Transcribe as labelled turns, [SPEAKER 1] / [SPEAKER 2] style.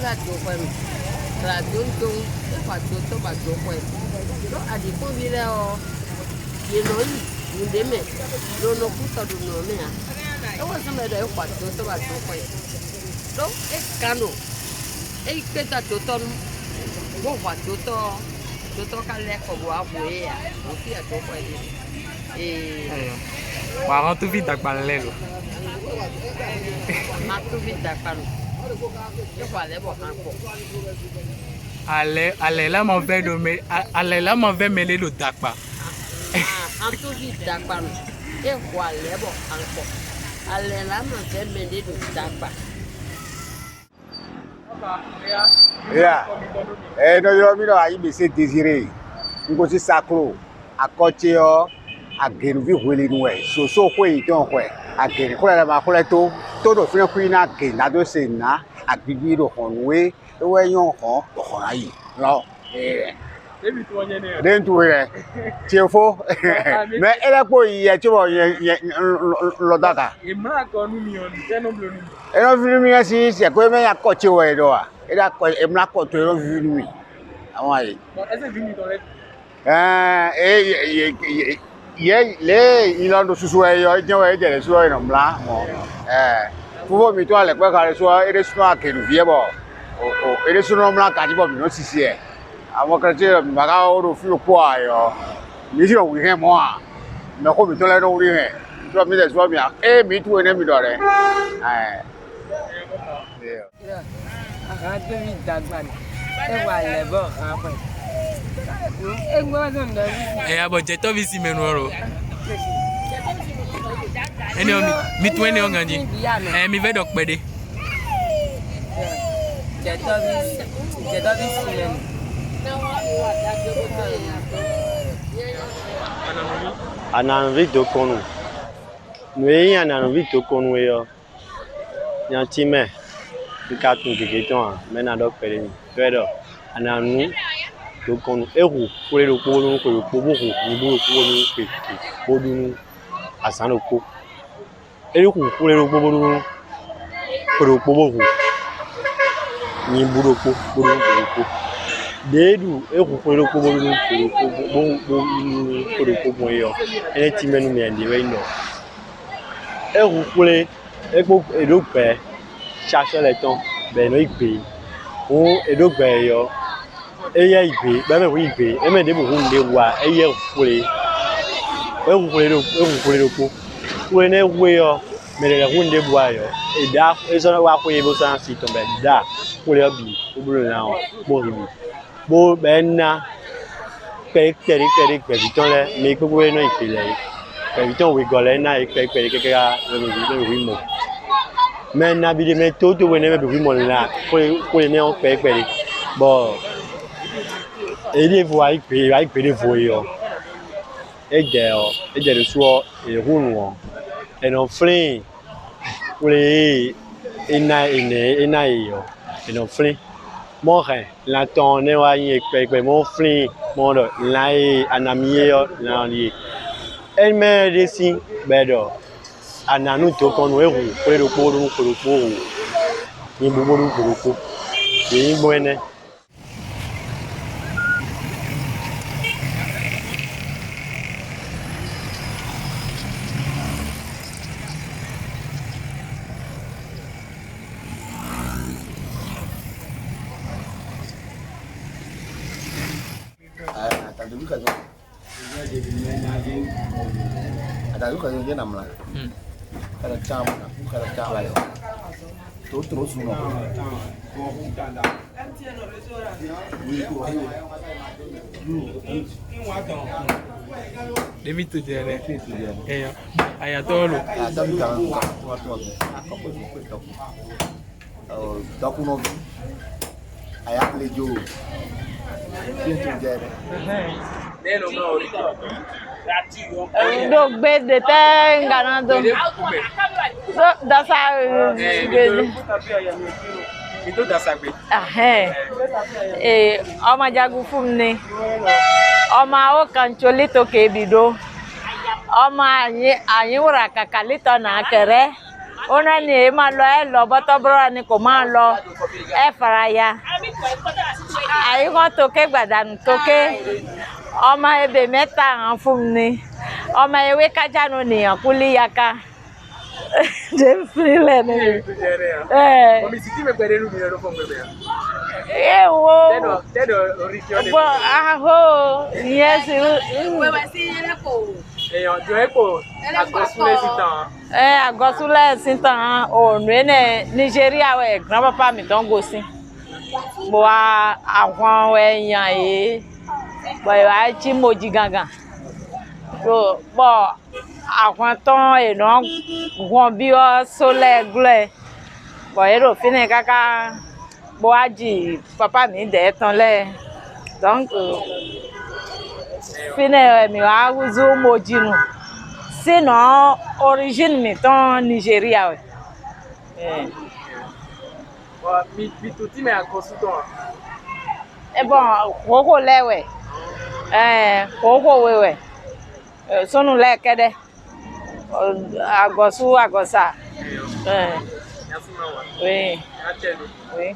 [SPEAKER 1] la joie, la donjon, et pas tout ba joie. Donc à des fois il est il nous démet, nous nous coups de nous mais et on se met de pas tout ba joie. Donc et cano, et que ta tout bon va tout calé comme wa boyer, aussi à tout et
[SPEAKER 2] Parents tout vite avec balai là.
[SPEAKER 1] ma tout vite d'accord. Je vais aller voir encore.
[SPEAKER 2] Allez là mon verre de mêler, allez là mon verre mêler le dakpa.
[SPEAKER 1] En tout vite d'accord. Je vais aller voir encore. Allez là mon verre mêler le dakpa.
[SPEAKER 3] Yeah. No yo mi do ayi be se désiré. Ngo si sacro. Akoche yo agenu vi hweli nuwe. So kwe iton kwe. Agenu kula la ma kula to do fina kwina ke na do se na agbibi do honwe. We yon hon do hon ayi. Lo.
[SPEAKER 2] Debi to yen ne.
[SPEAKER 3] Den tu re. Tiefo. Mais ele po yi ti bo yen lo daka.
[SPEAKER 2] E ma ko nu mi on teno blo nu.
[SPEAKER 3] E no vi mi si se ko me ya koche we do a. E da ko e mla ko to e no vi mi. Àwọn ayi.
[SPEAKER 2] Bon, est-ce que vini dans les
[SPEAKER 3] il a susu yo je de so ino mla mo fuvo mi to ale pe ka so ere so akenu vie bo o ere so no mla ka ji bo mi no sisi e àwọn kan je mi ba ka o ro fi po ayo mi si o wi he mo a me ko mi to le no wi he so mi de so mi a mi tu ene mi do re
[SPEAKER 1] Arrête vite d'accord. Et voilà bon après.
[SPEAKER 2] abo jeto bi si menu oro. Eni o mi tu eni o ganji. Mi ve dok pede.
[SPEAKER 1] Jeto bi si menu.
[SPEAKER 4] Ananvi to konu. Nwe ananvi to konu yo. Nyantime. Ka tun keke ton me na dok pede mi. Pedo ananu to konu ehu kure ro po nu ko po bo ni bo ko nu pe bo nu asan ko ehu kure ro po bo nu ko po bo ni bo ro po dedu ehu kure ro po bo nu ko bo yo ene ti menu mi ande we no ehu kure epo edo pe chercher le temps ben no ipe o edo gbe yo eye ipe ba me wi ipe e me de bo hun de wa eye kure ro po kure ne we yo me de hun de bo ayo e da e so wa ko ye bo san si to be da kure bi o bro na o bo ribi bo be na pe biton le me ko we no ipe le pe biton we go le na e pe ke ka we mo mais na bi de me to we ne be wi mo la ko ne o pe bon ele voa ipe de voyo e de so e hunu e no flin ule ina yo e no flin mo re la ton ne wa yin pe mo flin mo do la e anamie yo na li el me de si bedo ananu to kon we hu pe ro po ni bubu ru ko ni buene
[SPEAKER 3] ada lu kan dia namla kada chama to terus no
[SPEAKER 2] Demi tu jere. Aya tolo.
[SPEAKER 3] tapi kan doku no aya lejo itu jere
[SPEAKER 5] do gbe de te ngana do so dasa
[SPEAKER 2] Itu dasa gbe.
[SPEAKER 5] ọmọ jagun fún ni ọmọ o kan choli to ke bido ọmọ ayin wura kaka lito na kere On a ni ma lo boto bro ni ko ma lo e faraya. Ayi ko toke gbadan toke. Ọmọ ebe mẹ́ta fún ni. Ọmọ ewé kájànú ni kuli yaka. Je frile ni.
[SPEAKER 2] Omi siti me pere lu mi lo fon bebe.
[SPEAKER 5] Ewo.
[SPEAKER 2] Tedo origine.
[SPEAKER 5] Bo aho, yes.
[SPEAKER 1] We wa si yele ko.
[SPEAKER 2] Eyan jo epo agosule sitan.
[SPEAKER 5] Agosule sitan o ne Nigeria we grandpapa mi don go sin. Bo àwọn èèyàn e. Bo wa chi moji gangan. So bo àwọn ton eno won bi o sole gle. Bo ero fini kaka bo aji papa mi de tan le. Donc fini mi wa uzu moji nu. Sinon origine mi ton Nigeria we.
[SPEAKER 2] Mi tuti me agosu ton.
[SPEAKER 5] Bon, koko lewe. Koko wewe. Sonu le kede. Agosu agosa.
[SPEAKER 2] Merci maman.
[SPEAKER 5] Oui.
[SPEAKER 2] Atelo.
[SPEAKER 5] Oui.